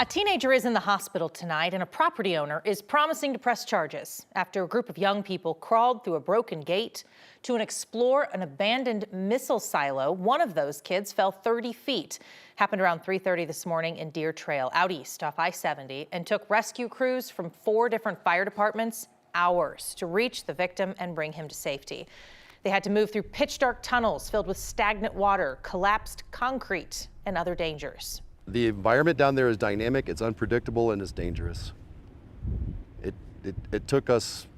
A teenager is in the hospital tonight, and a property owner is promising to press charges after a group of young people crawled through a broken gate to explore an abandoned missile silo. One of those kids fell 30 feet. Happened around 3:30 this morning in Deer Trail, out east off I-70, and took rescue crews from 4 different fire departments hours to reach the victim and bring him to safety. They had to move through pitch-dark tunnels filled with stagnant water, collapsed concrete, and other dangers. The environment down there is dynamic, it's unpredictable, and it's dangerous. It took us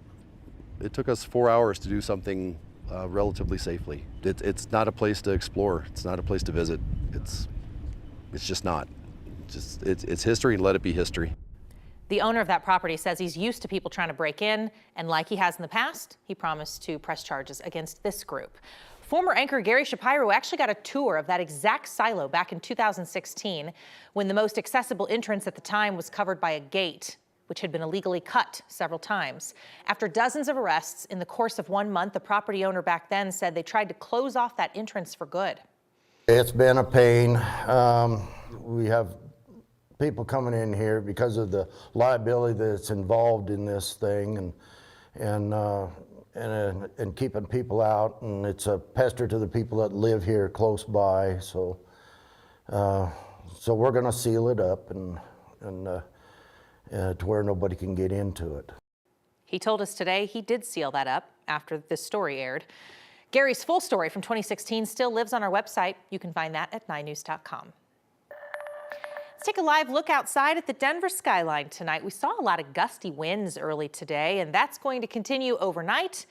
4 hours to do something relatively safely. It's not a place to explore. It's not a place to visit. It's just not. It's history, and let it be history. The owner of that property says he's used to people trying to break in, and like he has in the past, he promised to press charges against this group. Former anchor Gary Shapiro actually got a tour of that exact silo back in 2016, when the most accessible entrance at the time was covered by a gate, which had been illegally cut several times. After dozens of arrests in the course of 1 month, the property owner back then said they tried to close off that entrance for good. It's been a pain. We have people coming in here because of the liability that's involved in this thing, and keeping people out, and it's a pester to the people that live here close by. So we're going to seal it up and to where nobody can get into it. He told us today he did seal that up after this story aired. Gary's full story from 2016 still lives on our website. You can find that at 9news.com. Let's take a live look outside at the Denver skyline tonight. We saw a lot of gusty winds early today, and that's going to continue overnight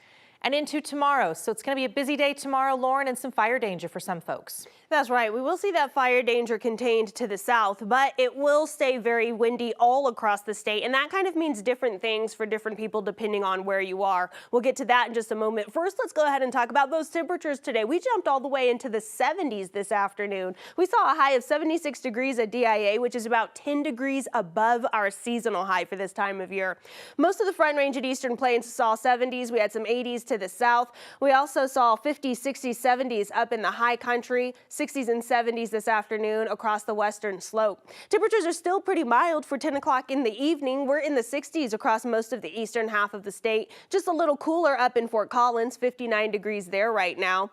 and into tomorrow. So it's going to be a busy day tomorrow, Lauren, and some fire danger for some folks. That's right. We will see that fire danger contained to the south, but it will stay very windy all across the state. And that kind of means different things for different people depending on where you are. We'll get to that in just a moment. First, let's go ahead and talk about those temperatures today. We jumped all the way into the 70s this afternoon. We saw a high of 76 degrees at DIA, which is about 10 degrees above our seasonal high for this time of year. Most of the Front Range and Eastern Plains saw 70s. We had some 80s to the south. We also saw 50s, 60s, 70s up in the high country, 60s and 70s this afternoon across the western slope. Temperatures are still pretty mild for 10 o'clock in the evening. We're in the 60s across most of the eastern half of the state. Just a little cooler up in Fort Collins, 59 degrees there right now.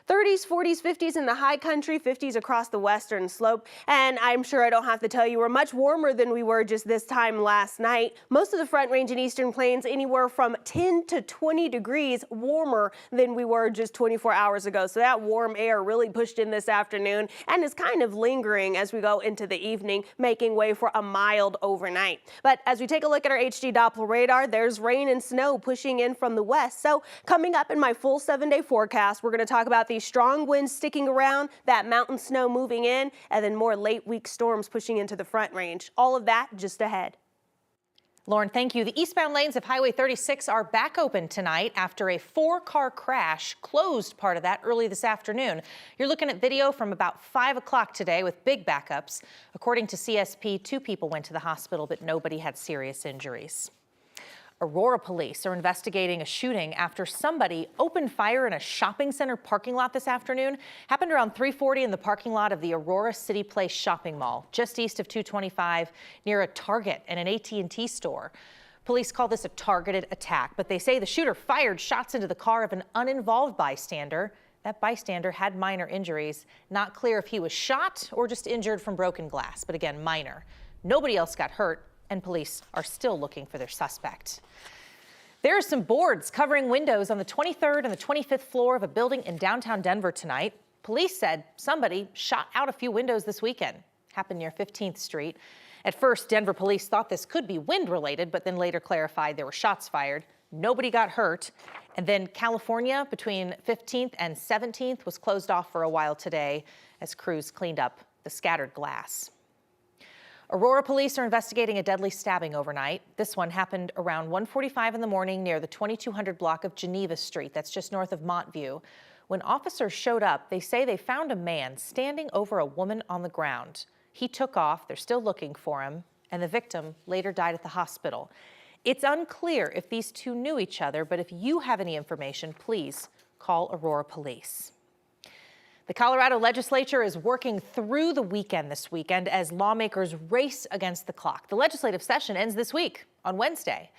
30s, 40s, 50s in the high country, 50s across the western slope. And I'm sure I don't have to tell you, we're much warmer than we were just this time last night. Most of the Front Range and Eastern Plains anywhere from 10 to 20 degrees warmer than we were just 24 hours ago. So that warm air really pushed in this afternoon and is kind of lingering as we go into the evening, making way for a mild overnight. But as we take a look at our HD Doppler radar, there's rain and snow pushing in from the west. So coming up in my full 7-day forecast, we're going to talk about these strong winds sticking around, that mountain snow moving in, and then more late week storms pushing into the Front Range. All of that just ahead. Lauren, thank you. The eastbound lanes of Highway 36 are back open tonight after a 4-car crash closed part of that early this afternoon. You're looking at video from about 5 o'clock today with big backups. According to CSP, 2 people went to the hospital, but nobody had serious injuries. Aurora police are investigating a shooting after somebody opened fire in a shopping center parking lot this afternoon. Happened around 3:40 in the parking lot of the Aurora City Place shopping mall, just east of 225, near a Target and an AT&T store. Police call this a targeted attack, but they say the shooter fired shots into the car of an uninvolved bystander. That bystander had minor injuries. Not clear if he was shot or just injured from broken glass, but again, minor. Nobody else got hurt, and police are still looking for their suspect. There are some boards covering windows on the 23rd and the 25th floor of a building in downtown Denver tonight. Police said somebody shot out a few windows this weekend. Happened near 15th Street. At first, Denver police thought this could be wind-related, but then later clarified there were shots fired. Nobody got hurt. And then California, between 15th and 17th, was closed off for a while today as crews cleaned up the scattered glass. Aurora police are investigating a deadly stabbing overnight. This one happened around 1:45 in the morning near the 2200 block of Geneva Street. That's just north of Montview. When officers showed up, they say they found a man standing over a woman on the ground. He took off. They're still looking for him, and the victim later died at the hospital. It's unclear if these two knew each other, but if you have any information, please call Aurora police. The Colorado legislature is working through the weekend this weekend as lawmakers race against the clock. The legislative session ends this week on Wednesday.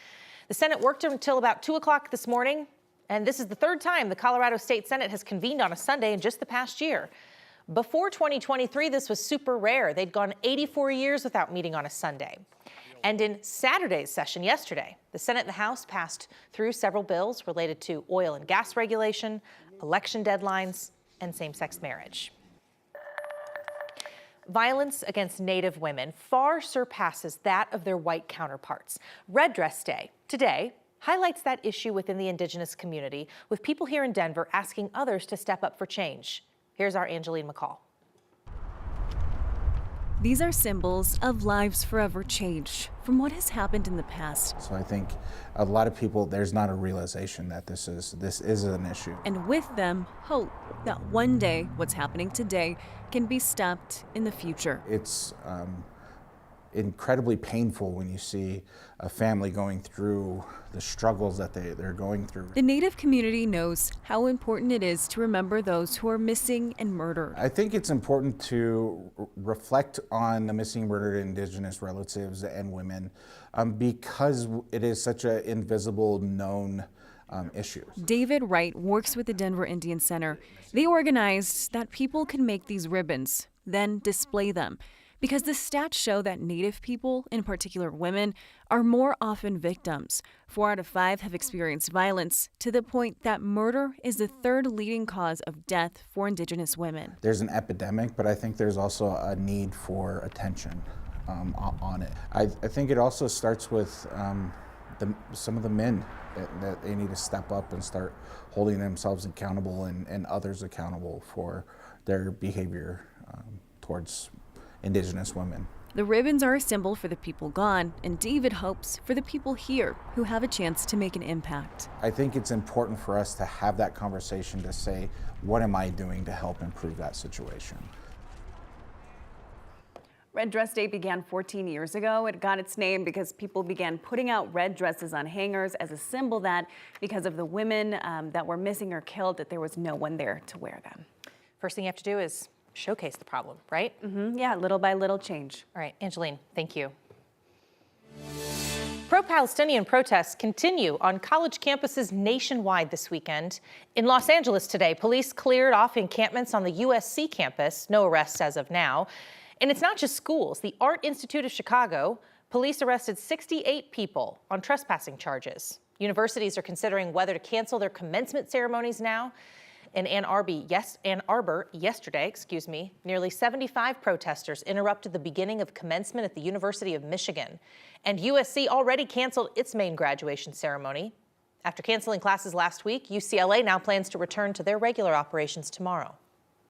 The Senate worked until about 2 o'clock this morning, and this is the third time the Colorado State Senate has convened on a Sunday in just the past year. Before 2023, this was super rare. They'd gone 84 years without meeting on a Sunday. And in Saturday's session yesterday, the Senate and the House passed through several bills related to oil and gas regulation, election deadlines, and same-sex marriage. Violence against Native women far surpasses that of their white counterparts. Red Dress Day today highlights that issue within the Indigenous community, with people here in Denver asking others to step up for change. Here's our Angeline McCall. These are symbols of lives forever changed from what has happened in the past. So I think a lot of people, there's not a realization that this is an issue. And with them, hope that one day what's happening today can be stopped in the future. It's incredibly painful when you see a family going through the struggles that they're going through. The Native community knows how important it is to remember those who are missing and murdered. I think it's important to reflect on the missing, murdered Indigenous relatives and women because it is such an invisible, known issue. David Wright works with the Denver Indian Center. They organized that people can make these ribbons, then display them, because the stats show that Native people, in particular women, are more often victims. 4 out of 5 have experienced violence, to the point that murder is the third leading cause of death for Indigenous women. There's an epidemic, but I think there's also a need for attention on it. I think it also starts with some of the men that they need to step up and start holding themselves accountable and others accountable for their behavior towards Indigenous women. The ribbons are a symbol for the people gone, and David hopes for the people here who have a chance to make an impact. I think it's important for us to have that conversation to say, what am I doing to help improve that situation? Red Dress Day began 14 years ago. It got its name because people began putting out red dresses on hangers as a symbol that, because of the women that were missing or killed, that there was no one there to wear them. First thing you have to do is showcase the problem, right? Yeah, little by little change. All right, Angeline, thank you. Pro-Palestinian protests continue on college campuses nationwide this weekend. In Los Angeles today, police cleared off encampments on the USC campus, no arrests as of now. And it's not just schools. The Art Institute of Chicago, police arrested 68 people on trespassing charges. Universities are considering whether to cancel their commencement ceremonies now. In Ann Arbor yesterday, nearly 75 protesters interrupted the beginning of commencement at the University of Michigan. And USC already canceled its main graduation ceremony. After canceling classes last week, UCLA now plans to return to their regular operations tomorrow.